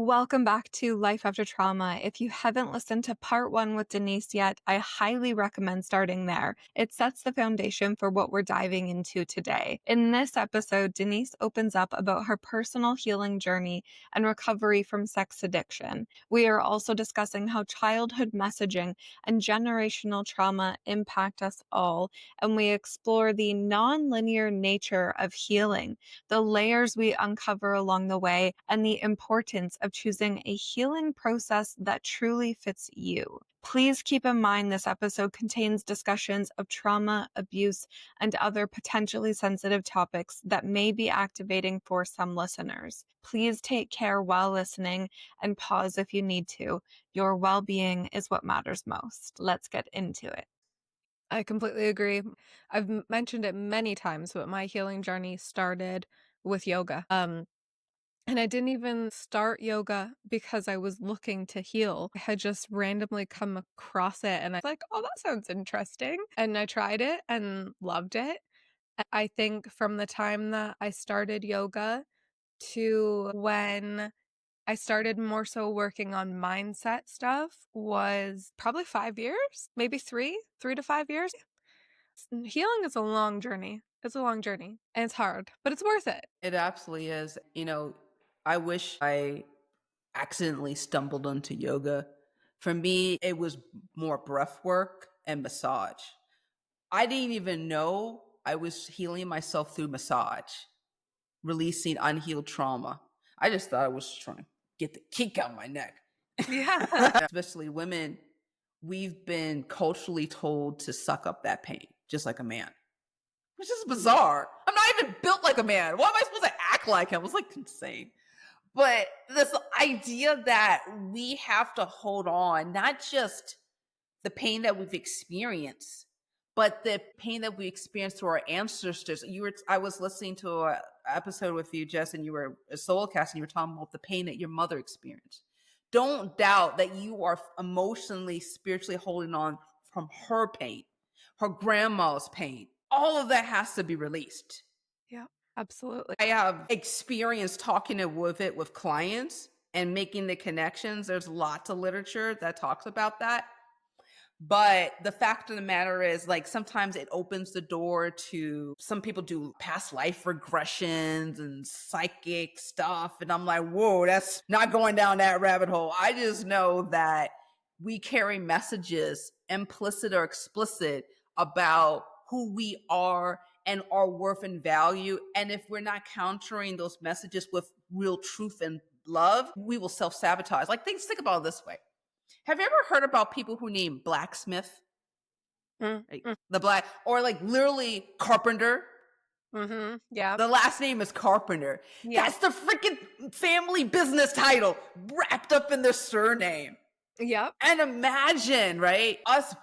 Welcome back to Life After Trauma. If you haven't listened to part 1 with Denise yet, I highly recommend starting there. It sets the foundation for what we're diving into today. In this episode, Denise opens up about her personal healing journey and recovery from sex addiction. We are also discussing how childhood messaging and generational trauma impact us all, and we explore the non-linear nature of healing, the layers we uncover along the way, and the importance of choosing a healing process that truly fits you. Please keep in mind this episode contains discussions of trauma, abuse, and other potentially sensitive topics that may be activating for some listeners. Please take care while listening and pause if you need to. Your well-being is what matters most. Let's get into it. I completely agree. I've mentioned it many times, but my healing journey started with yoga. And I didn't even start yoga because I was looking to heal. I had just randomly come across it and I was like, oh, that sounds interesting. And I tried it and loved it. I think from the time that I started yoga to when I started more so working on mindset stuff was probably 5 years, maybe 3 to 5 years. Healing is a long journey. It's a long journey and it's hard, but it's worth it. It absolutely is. I wish I accidentally stumbled onto yoga. For me, it was more breath work and massage. I didn't even know I was healing myself through massage, releasing unhealed trauma. I just thought I was trying to get the kink out of my neck. Yeah. Especially women, we've been culturally told to suck up that pain, just like a man. Which is bizarre. I'm not even built like a man. Why am I supposed to act like him? It's like insane. But this idea that we have to hold on, not just the pain that we've experienced, but the pain that we experienced through our ancestors. I was listening to an episode with you, Jess, and you were a soulcast, and you were talking about the pain that your mother experienced. Don't doubt that you are emotionally, spiritually holding on from her pain, her grandma's pain. All of that has to be released. Yeah, absolutely. I have experience talking with clients and making the connections. There's lots of literature that talks about that. But the fact of the matter is, like, sometimes it opens the door to some people do past life regressions and psychic stuff. And I'm like, whoa, that's not going down that rabbit hole. I just know that we carry messages, implicit or explicit, about who we are and our worth and value. And if we're not countering those messages with real truth and love, we will self-sabotage. Like, think about it this way. Have you ever heard about people who name blacksmith? Mm-hmm. The black, or like literally carpenter? Mm-hmm. Yeah. The last name is Carpenter. Yeah. That's the freaking family business title wrapped up in their surname. Yep. And imagine, right? Us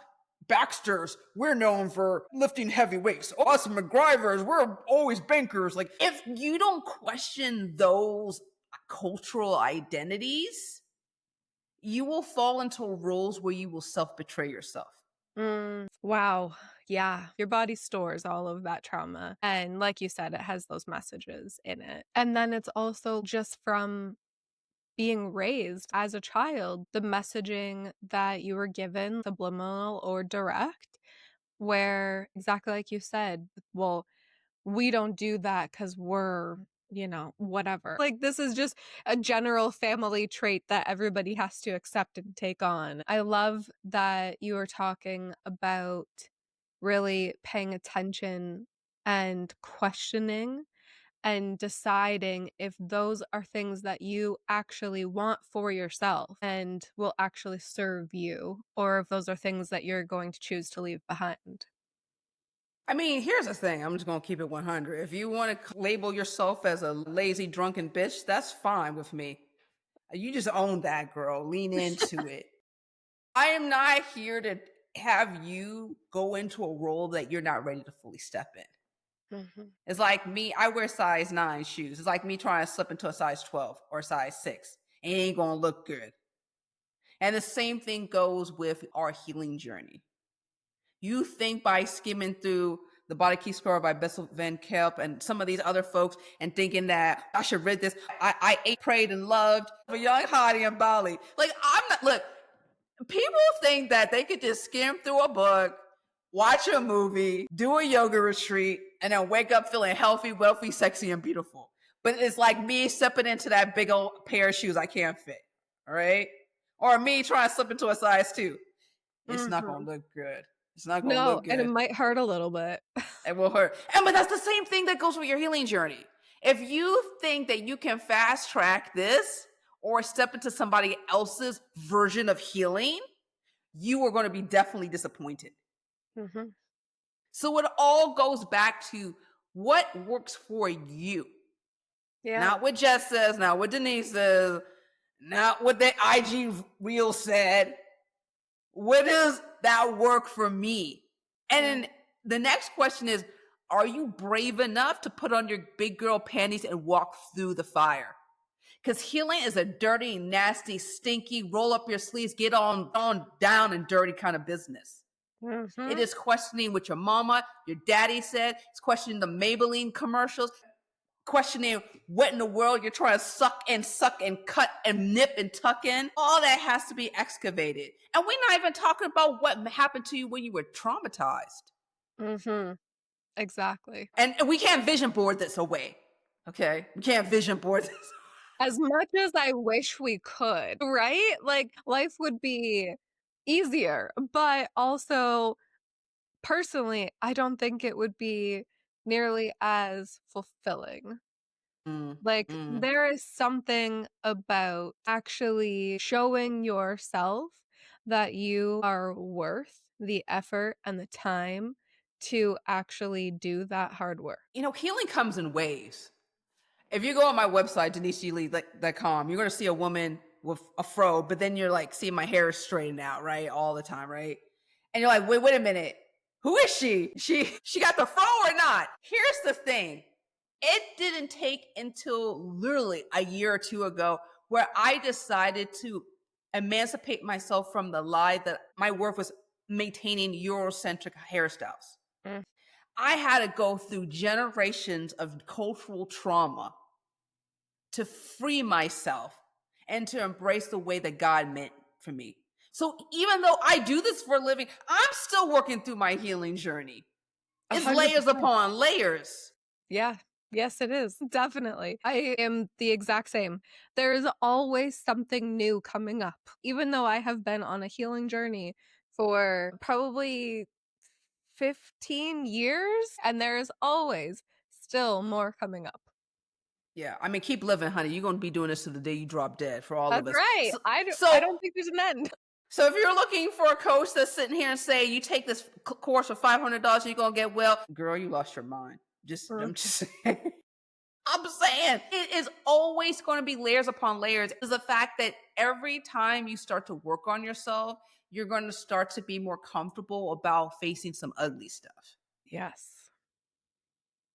Baxters, we're known for lifting heavy weights. Us MacGyvers, we're always bankers. Like, if you don't question those cultural identities, you will fall into roles where you will self-betray yourself. Wow. Yeah. Your body stores all of that trauma. And like you said, it has those messages in it. And then it's also just from being raised as a child, the messaging that you were given, subliminal or direct, where exactly like you said, well, we don't do that because we're, whatever. Like, this is just a general family trait that everybody has to accept and take on. I love that you were talking about really paying attention and questioning and deciding if those are things that you actually want for yourself and will actually serve you, or if those are things that you're going to choose to leave behind. I mean, here's the thing. I'm just going to keep it 100. If you want to label yourself as a lazy, drunken bitch, that's fine with me. You just own that, girl. Lean into it. I am not here to have you go into a role that you're not ready to fully step in. Mm-hmm. It's like me, I wear size 9 shoes. It's like me trying to slip into a size 12 or size 6. It ain't going to look good. And the same thing goes with our healing journey. You think by skimming through The Body Keeps Score by Bessel Van Kelp and some of these other folks and thinking that I should read this. I ate, prayed, and loved for young Hadi and Bali. Like, I'm not, look, people think that they could just skim through a book, watch a movie, do a yoga retreat, and then wake up feeling healthy, wealthy, sexy, and beautiful. But it's like me stepping into that big old pair of shoes I can't fit. All right. Or me trying to slip into a size 2. It's not going Mhm. to look good. It's not going to No, look and it good. might hurt a little bit. It will hurt. But that's the same thing that goes with your healing journey. If you think that you can fast track this or step into somebody else's version of healing, you are going to be definitely disappointed. Mhm. So it all goes back to what works for you. Yeah. Not what Jess says, not what Denise says, not what the IG reel said. What does that work for me? And Yeah. then the next question is, are you brave enough to put on your big girl panties and walk through the fire? Because healing is a dirty, nasty, stinky, roll up your sleeves, get on down and dirty kind of business. It Mhm. is questioning what your mama, your daddy said. It's questioning the Maybelline commercials, questioning what in the world you're trying to suck and cut and nip and tuck in. All that has to be excavated. And we're not even talking about what happened to you when you were traumatized. Mhm. Exactly. And we can't vision board this away. Okay? We can't vision board this. As much as I wish we could, right? Like, life would be easier, but also, personally, I don't think it would be nearly as fulfilling. Mm, Like, mm. there is something about actually showing yourself that you are worth the effort and the time to actually do that hard work. Healing comes in waves. If you go on my website, deniseglee.com, you're going to see a woman with a fro, but then you're like, seeing my hair straightened out, right? All the time, right? And you're like, wait a minute. Who is she? She got the fro or not? Here's the thing. It didn't take until literally a year or two ago where I decided to emancipate myself from the lie that my worth was maintaining Eurocentric hairstyles. Mm. I had to go through generations of cultural trauma to free myself and to embrace the way that God meant for me. So even though I do this for a living, I'm still working through my healing journey. It's layers 100%. upon layers. Yeah. Yes, it is. Definitely. I am the exact same. There is always something new coming up. Even though I have been on a healing journey for probably 15 years, and there is always still more coming up. Yeah, I mean, keep living, honey. You're going to be doing this to the day you drop dead for all of That's us. right. So, I so, don't think there's an end. so if you're looking for a coach that's sitting here and say you take this course for $500 and you're going to get well, girl, you lost your mind. I'm just saying. I'm saying it is always going to be layers upon layers. Is the fact that every time you start to work on yourself, you're going to start to be more comfortable about facing some ugly stuff. Yes.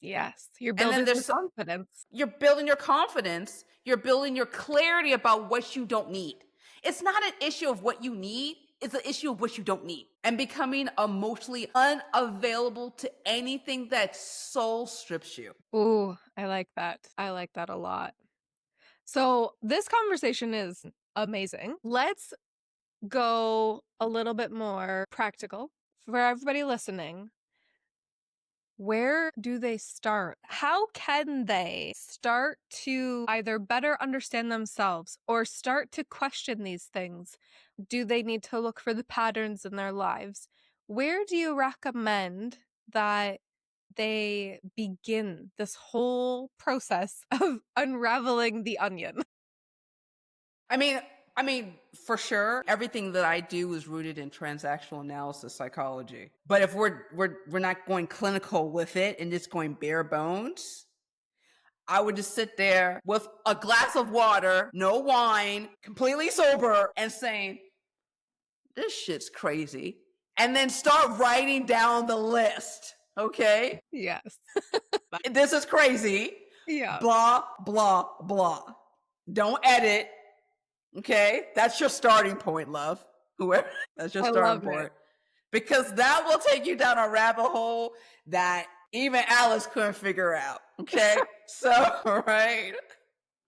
Yes. You're And then building your there's confidence. you're building your confidence, you're building your clarity about what you don't need. It's not an issue of what you need, it's an issue of what you don't need. And becoming emotionally unavailable to anything that soul strips you. Ooh, I like that. I like that a lot. So, this conversation is amazing. Let's go a little bit more practical for everybody listening. Where do they start? How can they start to either better understand themselves or start to question these things? Do they need to look for the patterns in their lives? Where do you recommend that they begin this whole process of unraveling the onion? I mean, for sure, everything that I do is rooted in transactional analysis psychology. But if we're not going clinical with it and just going bare bones, I would just sit there with a glass of water, no wine, completely sober, and saying, "This shit's crazy," and then start writing down the list. Okay, Yes. this is crazy. Yeah. Blah blah blah. Don't edit. Okay, that's your starting point, love. Whoever, that's your I starting love it. point. because that will take you down a rabbit hole that even Alice couldn't figure out. Okay. So, right.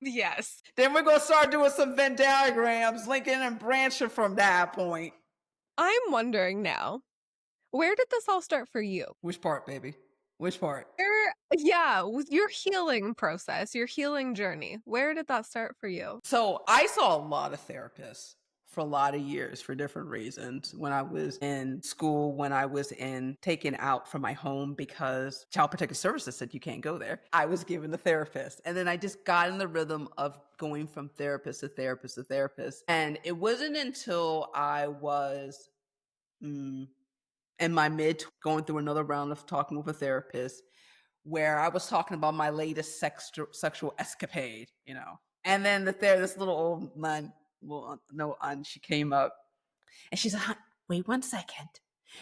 Yes. Then we're going to start doing some Venn diagrams, linking and branching from that point. I'm wondering now, where did this all start for you? Which part, baby? Which part? With your healing process, your healing journey. Where did that start for you? So I saw a lot of therapists for a lot of years for different reasons. When I was in school, when I was taken out from my home because Child Protective Services said you can't go there, I was given a therapist. And then I just got in the rhythm of going from therapist to therapist to therapist. And it wasn't until I was in my mid, going through another round of talking with a therapist, where I was talking about my latest sexual escapade, And then this little old nun, well, no, she came up and she said, "Wait 1 second."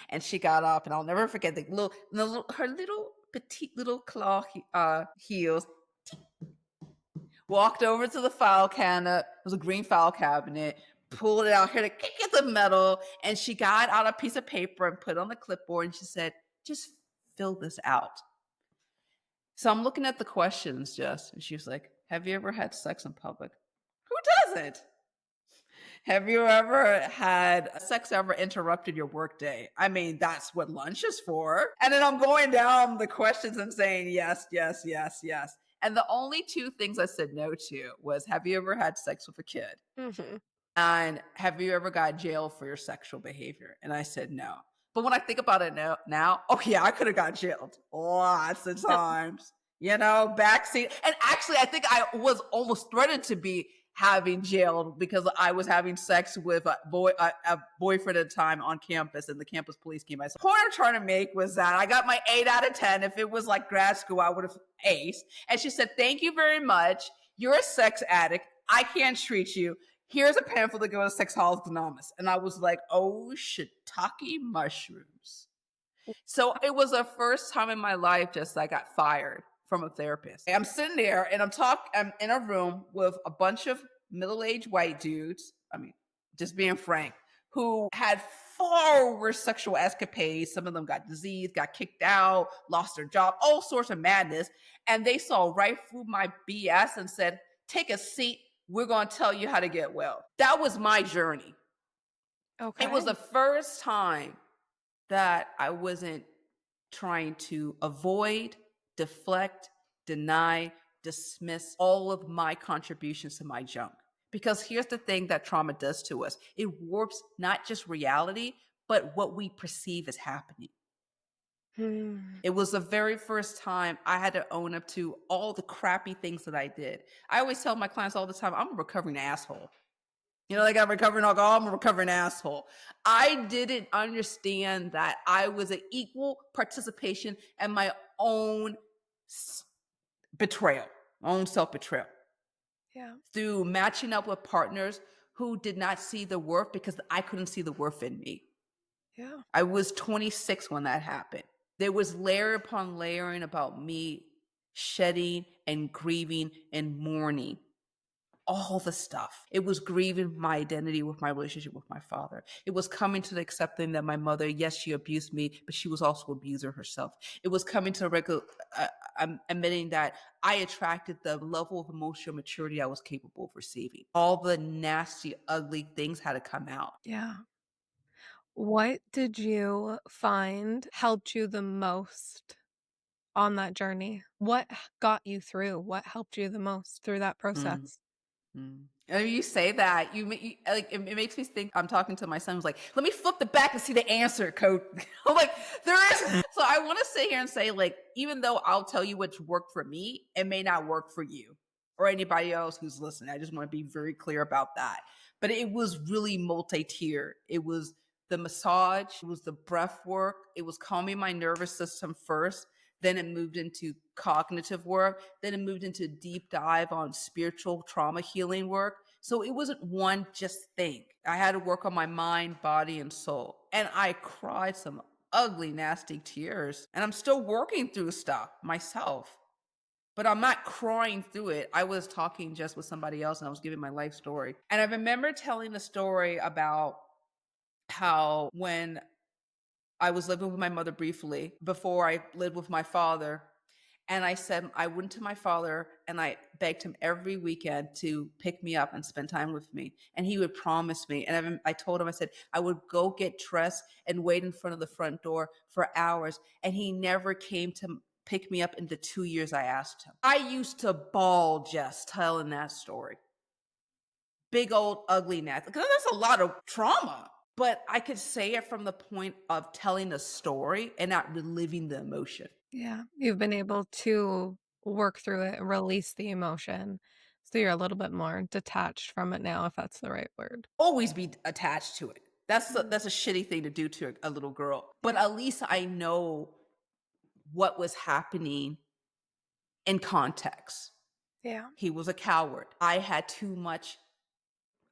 And she got up, and I'll never forget her little petite little claw heels. Walked over to the file cabinet. It was a green file cabinet. Pulled it out here to kick at the metal, and she got out a piece of paper and put it on the clipboard, and she said, "Just fill this out." So I'm looking at the questions, Jess, and she was like, "Have you ever had sex in public?" Who doesn't? Have you ever had sex ever interrupted your workday? I mean, that's what lunch is for. And then I'm going down the questions and saying yes, yes, yes, yes. And the only two things I said no to was, have you ever had sex with a kid? Mm-hmm. And have you ever got jailed for your sexual behavior? And I said no. But when I think about it now, oh yeah, I could have got jailed lots of times. Backseat. And actually, I think I was almost threatened to be having jailed because I was having sex with a boyfriend at the time on campus, and the campus police came by. So the point I'm trying to make was that I got my 8 out of 10. If it was like grad school, I would have aced. And she said, "Thank you very much. You're a sex addict. I can't treat you. Here's a pamphlet to go to Sexaholics Anonymous." And I was like, oh, shiitake mushrooms. So it was the first time in my life just I got fired from a therapist. I'm sitting there and I'm in a room with a bunch of middle-aged white dudes. I mean, just being frank, who had far worse sexual escapades. Some of them got disease, got kicked out, lost their job, all sorts of madness. And they saw right through my BS and said, "Take a seat. We're going to tell you how to get well." That was my journey. Okay. It was the first time that I wasn't trying to avoid, deflect, deny, dismiss all of my contributions to my junk. Because here's the thing that trauma does to us. It warps not just reality, but what we perceive as happening. It was the very first time I had to own up to all the crappy things that I did. I always tell my clients all the time, I'm a recovering asshole. Like I'm recovering alcohol, I'm a recovering asshole. I didn't understand that I was an equal participation in my own betrayal, my own self-betrayal. Yeah. Through matching up with partners who did not see the worth because I couldn't see the worth in me. Yeah. I was 26 when that happened. There was layer upon layering about me shedding and grieving and mourning all the stuff. It was grieving my identity with my relationship with my father. It was coming to the accepting that my mother, yes, she abused me, but she was also an abuser herself. It was coming to admitting that I attracted the level of emotional maturity I was capable of receiving. All the nasty, ugly things had to come out. Yeah. What did you find helped you the most on that journey? What got you through? What helped you the most through that Mm. process? And you say that, like it makes me think. I'm talking to my son who's like, "Let me flip the back and see the answer, coach." I'm like, there is. So I want to sit here and say, like, even though I'll tell you what's worked for me, it may not work for you or anybody else who's listening. I just want to be very clear about that. But it was really multi-tiered. It was the massage, it was the breath work, it was calming my nervous system first. Then it moved into cognitive work. Then it moved into deep dive on spiritual trauma healing work. So it wasn't one just thing. I had to work on my mind, body, and soul. And I cried some ugly, nasty tears. And I'm still working through stuff myself. But I'm not crying through it. I was talking just with somebody else and I was giving my life story. And I remember telling the story about how when I was living with my mother briefly before I lived with my father. And I said, I went to my father and I begged him every weekend to pick me up and spend time with me. And he would promise me. And I told him, I said, I would go get dressed and wait in front of the front door for hours. And he never came to pick me up in the 2 years I asked him. I used to bawl just telling that story. Big old ugly Nat. Because that's a lot of trauma. But I could say it from the point of telling a story and not reliving the emotion. Yeah. You've been able to work through it and release the emotion. So you're a little bit more detached from it now, if that's the right word. Always be attached to it. That's a shitty thing to do to a little girl. But Yeah. at least I know what was happening in context. Yeah. He was a coward. I had too much.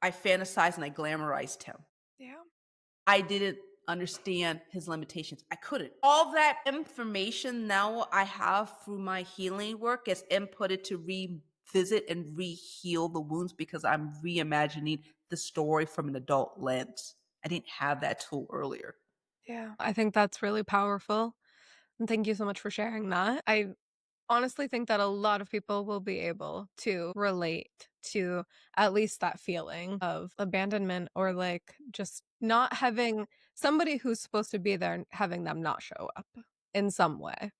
I fantasized and I glamorized him. Yeah. I didn't understand his limitations. I couldn't. All that information now I have through my healing work gets inputted to revisit and re-heal the wounds because I'm reimagining the story from an adult lens. I didn't have that tool earlier. Yeah. I think that's really powerful. And thank you so much for sharing that. I honestly think that a lot of people will be able to relate to at least that feeling of abandonment or like just not having somebody who's supposed to be there and having them not show up in some way.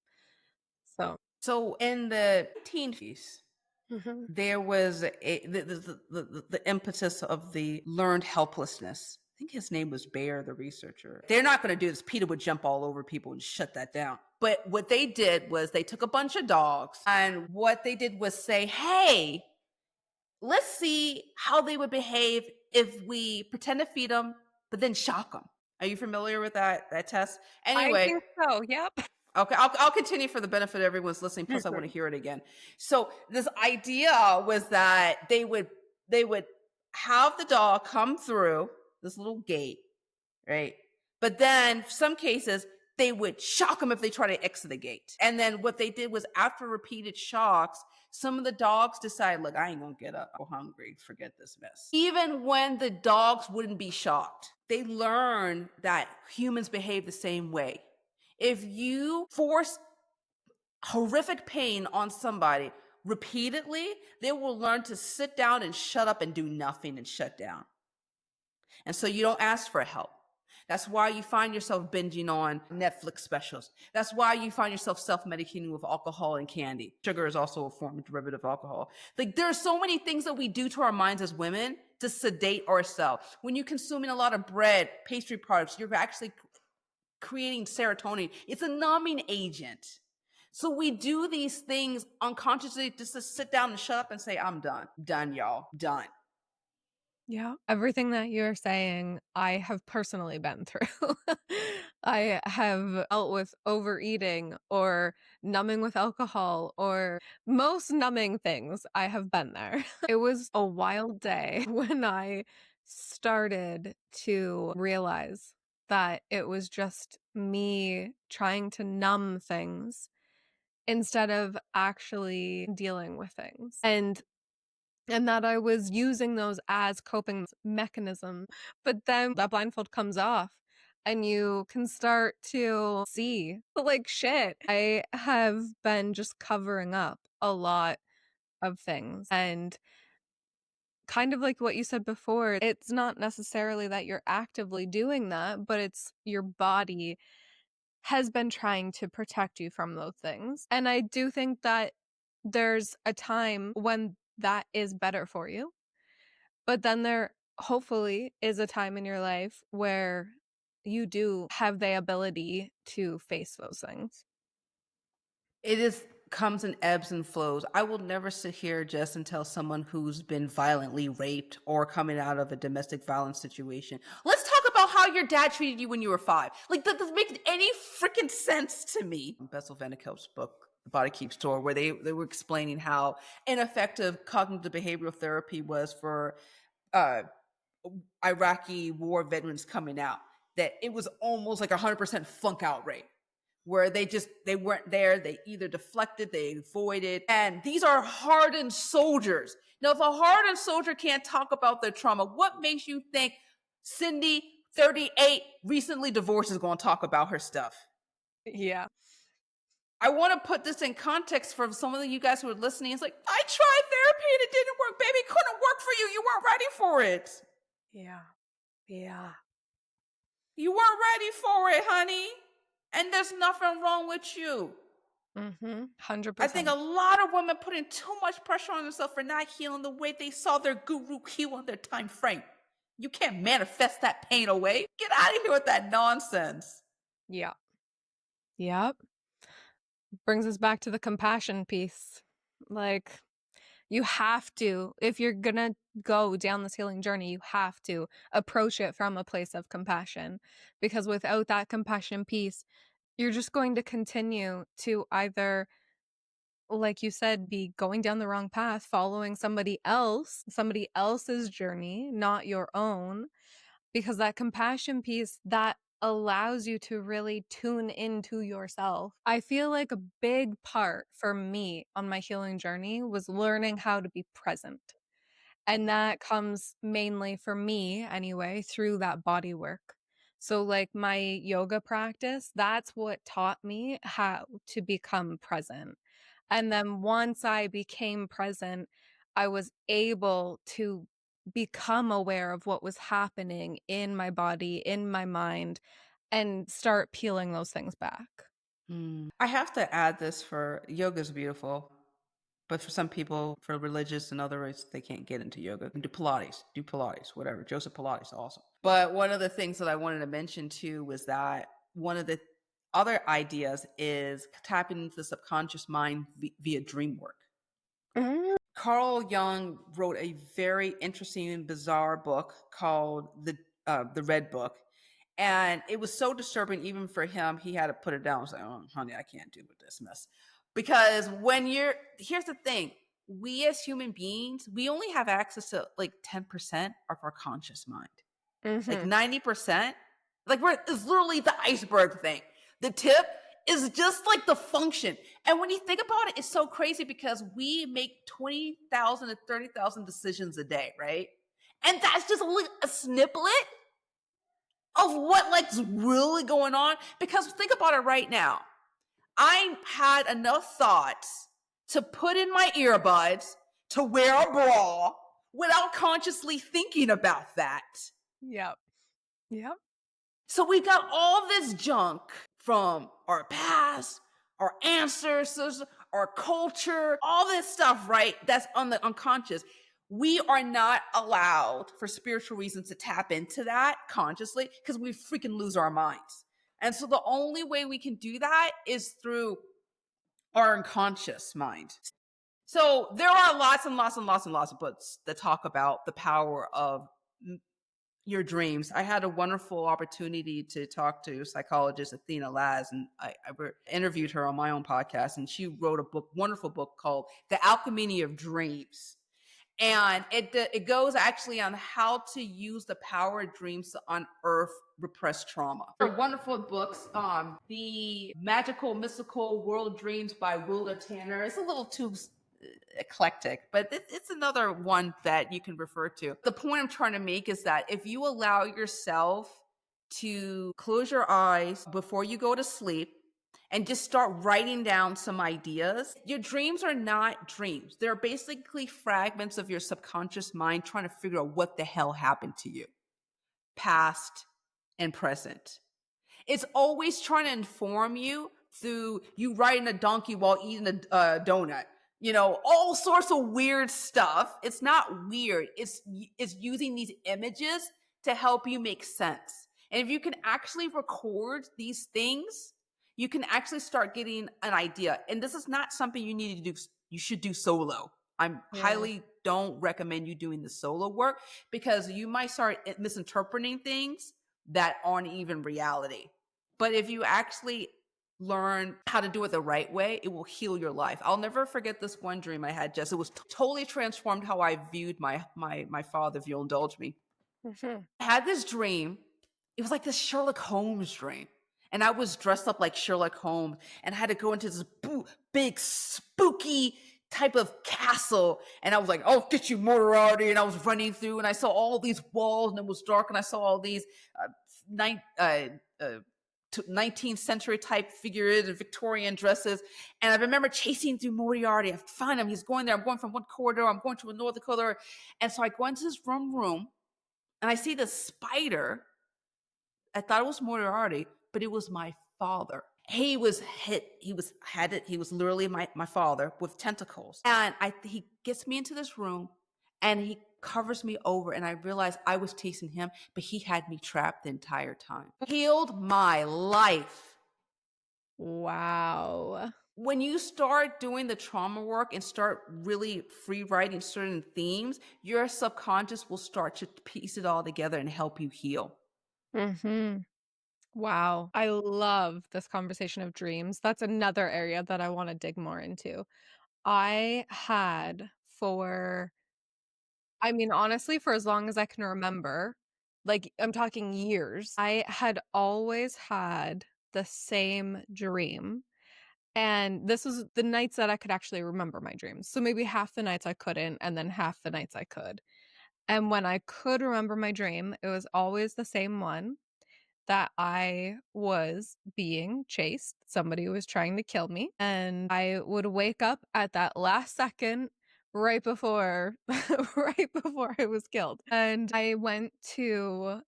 So, So in the teen piece, mhm. there was the impetus of the learned helplessness. I think his name was Bear, the researcher. They're not going to do this. Peter would jump all over people and shut that down. But what they did was they took a bunch of dogs and what they did was say, hey, let's see how they would behave if we pretend to feed them, but then shock them. Are you familiar with that test? I Anyway, think so. Yep. okay, I'll continue for the benefit of everyone's listening. Plus, I want to hear it again. So this idea was that they would have the dog come through this little gate, right? But then some cases they would shock them if they try to exit the gate. And then what they did was after repeated shocks, some of the dogs decided, look, I ain't gonna get up. I'm hungry. Forget this mess. Even when the dogs wouldn't be shocked, they learned that humans behave the same way. If you force horrific pain on somebody repeatedly, they will learn to sit down and shut up and do nothing and shut down. And so you don't ask for help. That's why you find yourself binging on Netflix specials. That's why you find yourself self-medicating with alcohol and candy. Sugar is also a form of derivative alcohol. Like there are so many things that we do to our minds as women to sedate ourselves. When you're consuming a lot of bread, pastry products, you're actually creating serotonin. It's a numbing agent. So we do these things unconsciously just to sit down and shut up and say, I'm done. Done, y'all. Done. Yeah. Everything that you're saying, I have personally been through. I have dealt with overeating or numbing with alcohol or most numbing things. I have been there. It was a wild day when I started to realize that it was just me trying to numb things instead of actually dealing with things. And that I was using those as coping mechanism. But then that blindfold comes off and you can start to see like shit. I have been just covering up a lot of things and kind of like what you said before, it's not necessarily that you're actively doing that, but it's your body has been trying to protect you from those things. And I do think that there's a time when that is better for you. But then there hopefully is a time in your life where you do have the ability to face those things. It is comes in ebbs and flows. I will never sit here just and tell someone who's been violently raped or coming out of a domestic violence situation. Let's talk about how your dad treated you when you were 5. Like that doesn't make any freaking sense to me. Bessel van der Kolk's book, The Body Keeps Score, where they were explaining how ineffective cognitive behavioral therapy was for uh, Iraqi war veterans coming out. That it was almost like 100% flunk out rate where they weren't there. They either deflected, they avoided. And these are hardened soldiers. Now, if a hardened soldier can't talk about their trauma, what makes you think Cindy 38, recently divorced, is going to talk about her stuff. Yeah. I want to put this in context for some of you guys who are listening. It's like, I tried therapy and it didn't work. Baby, it couldn't work for you. You weren't ready for it. Yeah. Yeah. You weren't ready for it, honey. And there's nothing wrong with you. Mm-hmm. I think 100%. a lot of women putting too much pressure on themselves for not healing the way they saw their guru heal in their time frame. You can't manifest that pain away. Get out of here with that nonsense. Yeah. Yep. Brings us back to the compassion piece. Like, you have to, if you're gonna go down this healing journey, you have to approach it from a place of compassion. Because without that compassion piece, you're just going to continue to either, like you said, be going down the wrong path, following somebody else's journey, not your own. Because that compassion piece, that allows you to really tune into yourself. I feel like a big part for me on my healing journey was learning how to be present. And that comes mainly for me anyway through that body work. So like my yoga practice, that's what taught me how to become present. And then once I became present, I was able to become aware of what was happening in my body, in my mind, and start peeling those things back. I have to add this for yoga's beautiful, but for some people, for religious and others, they can't get into yoga. Do Pilates, whatever. Joseph Pilates, awesome. But one of the things that I wanted to mention too was that one of the other ideas is tapping into the subconscious mind via dream work. Mm. Carl Jung wrote a very interesting and bizarre book called the Red Book, and it was so disturbing even for him. He had to put it down and say, "Oh, honey, I can't deal with this mess." Because here's the thing: we as human beings, we only have access to like 10% of our conscious mind. Like Mm-hmm. 90%, like it's literally the iceberg thing. The tip is just like the function. And when you think about it, it's so crazy because we make 20,000 to 30,000 decisions a day, right? And that's just a snippet of what like's really going on. Because think about it right now. I had enough thoughts to put in my earbuds, to wear a bra without consciously thinking about that. Yep. Yep. So we've got all this junk from our past, our ancestors, our culture, all this stuff, right? That's on the unconscious. We are not allowed, for spiritual reasons, to tap into that consciously because we freaking lose our minds. And so the only way we can do that is through our unconscious mind. So there are lots and lots and lots and lots of books that talk about the power of your dreams. I had a wonderful opportunity to talk to psychologist Athena Laz, and I interviewed her on my own podcast, and she wrote a wonderful book called The Alchemy of Dreams. And it goes actually on how to use the power of dreams to unearth repressed trauma. Wonderful books. The Magical Mystical World Dreams by Willa Tanner. It's a little too eclectic, but it's another one that you can refer to. The point I'm trying to make is that if you allow yourself to close your eyes before you go to sleep and just start writing down some ideas, your dreams are not dreams. They're basically fragments of your subconscious mind trying to figure out what the hell happened to you, past and present. It's always trying to inform you through you riding a donkey while eating a donut. You know, all sorts of weird stuff. It's not weird. It's using these images to help you make sense. And if you can actually record these things, you can actually start getting an idea. And this is not something you need to do. You should do solo. I Yeah. highly don't recommend you doing the solo work because you might start misinterpreting things that aren't even reality. But if you actually learn how to do it the right way, it will heal your life. I'll never forget this one dream I had, Jess. It was totally transformed how I viewed my father, if you'll indulge me. Mm-hmm. I had this dream. It was like this Sherlock Holmes dream. And I was dressed up like Sherlock Holmes and I had to go into this big, spooky type of castle. And I was like, oh, get you, Moriarty. And I was running through and I saw all these walls and it was dark and I saw all these uh, ni- uh, uh, 19th century type figures and Victorian dresses. And I remember chasing through Moriarty. I find him. He's going there. I'm going from one corridor. I'm going to another corridor. And so I go into this room and I see this spider. I thought it was Moriarty, but it was my father. He was hit. He was literally my father with tentacles. And he gets me into this room and he covers me over. And I realized I was chasing him, but he had me trapped the entire time. Healed my life. Wow. When you start doing the trauma work and start really free writing certain themes, your subconscious will start to piece it all together and help you heal. Mhm. Wow. I love this conversation of dreams. That's another area that I wanna dig more into. I had for I mean, honestly, for as long as I can remember, like, I'm talking years, I had always had the same dream, and this was the nights that I could actually remember my dreams. So maybe half the nights I couldn't, and then half the nights I could. And when I could remember my dream, it was always the same one that I was being chased. Somebody was trying to kill me, and I would wake up at that last second right before right before I was killed. And I went into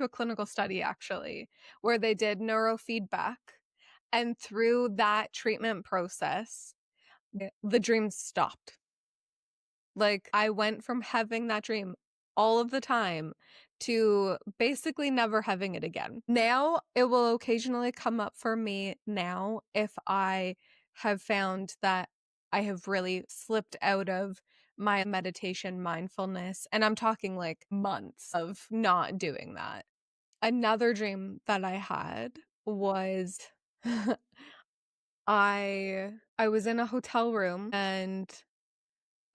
a clinical study actually where they did neurofeedback, and through that treatment process, the dreams stopped. Like, I went from having that dream all of the time to basically never having it again. Now, it will occasionally come up for me now if I have found that I have really slipped out of my meditation mindfulness, and I'm talking, like, months of not doing that. Another dream that I had was I was in a hotel room and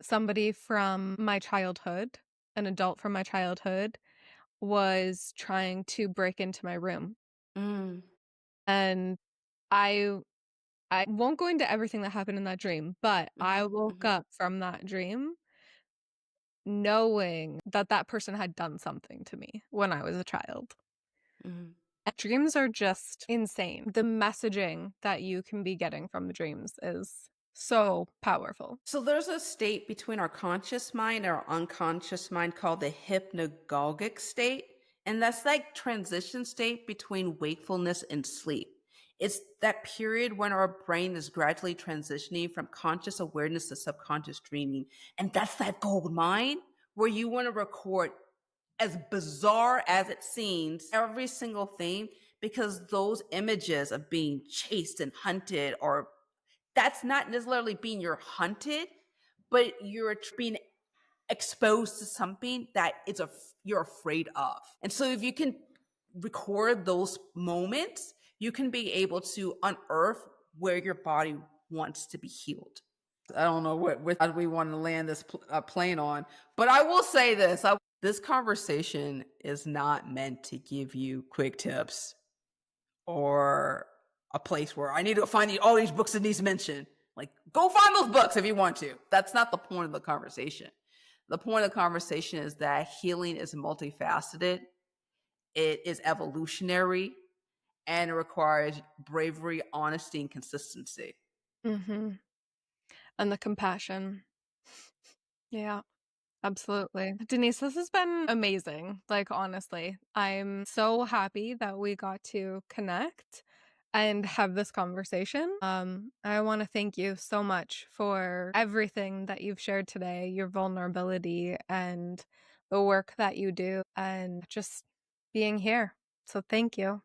somebody from my childhood, an adult from my childhood, was trying to break into my room. Mm, And I I won't go into everything that happened in that dream, but I mhm, woke mhm, up from that dream knowing that that person had done something to me when I was a child. mhm. And dreams are just insane. The messaging that you can be getting from the dreams is so powerful. So there's a state between our conscious mind and our unconscious mind called the hypnagogic state. And that's like transition state between wakefulness and sleep. It's that period when our brain is gradually transitioning from conscious awareness to subconscious dreaming. And that's that gold mine where you want to record, as bizarre as it seems, every single thing, because those images of being chased and hunted, or that's not necessarily being you're hunted, but you're being exposed to something that you're afraid of. And so if you can record those moments, you can be able to unearth where your body wants to be healed. I don't know what we want to land this plane on, but I will say this: this conversation is not meant to give you quick tips or a place where I need to find all these books Denise mentioned. Like, go find those books if you want to. That's not the point of the conversation. The point of the conversation is that healing is multifaceted, it is evolutionary, and it requires bravery, honesty, and consistency. Mhm. And the compassion. Yeah. Absolutely. Denise, this has been amazing. Like, honestly, I'm so happy that we got to connect and have this conversation. I want to thank you so much for everything that you've shared today, your vulnerability and the work that you do, and just being here. So, thank you.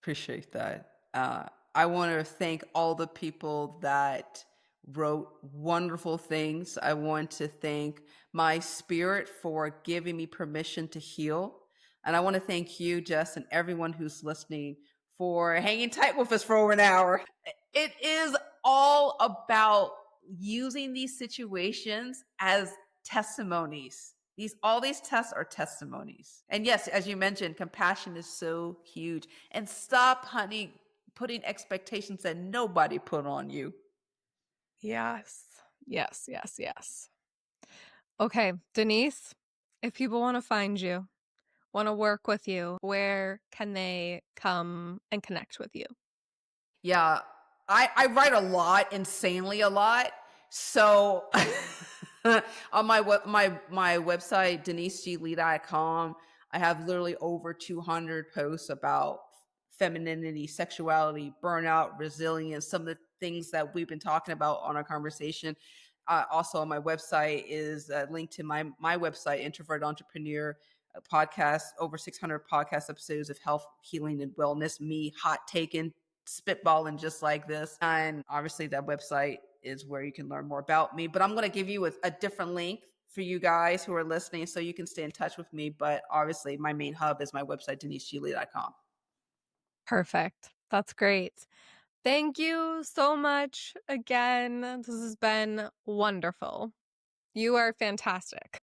Appreciate that. I want to thank all the people that wrote wonderful things. I want to thank my spirit for giving me permission to heal. And I want to thank you, Jess, and everyone who's listening for hanging tight with us for over an hour. It is all about using these situations as testimonies. All these tests are testimonies. And yes, as you mentioned, compassion is so huge. And stop, honey, putting expectations that nobody put on you. Yes. Yes, yes, yes. Okay, Denise, if people want to find you, want to work with you, where can they come and connect with you? Yeah, I write a lot, insanely a lot. So on my website, deniseglee.com, I have literally over 200 posts about femininity, sexuality, burnout, resilience, some of the things that we've been talking about on our conversation. Also on my website is a link to my website, Introvert Entrepreneur, a podcast, over 600 podcast episodes of health, healing, and wellness. Me hot taking, spitballing just like this. And obviously, that website is where you can learn more about me. But I'm going to give you a different link for you guys who are listening so you can stay in touch with me. But obviously, my main hub is my website, deniseglee.com. Perfect. That's great. Thank you so much again. This has been wonderful. You are fantastic.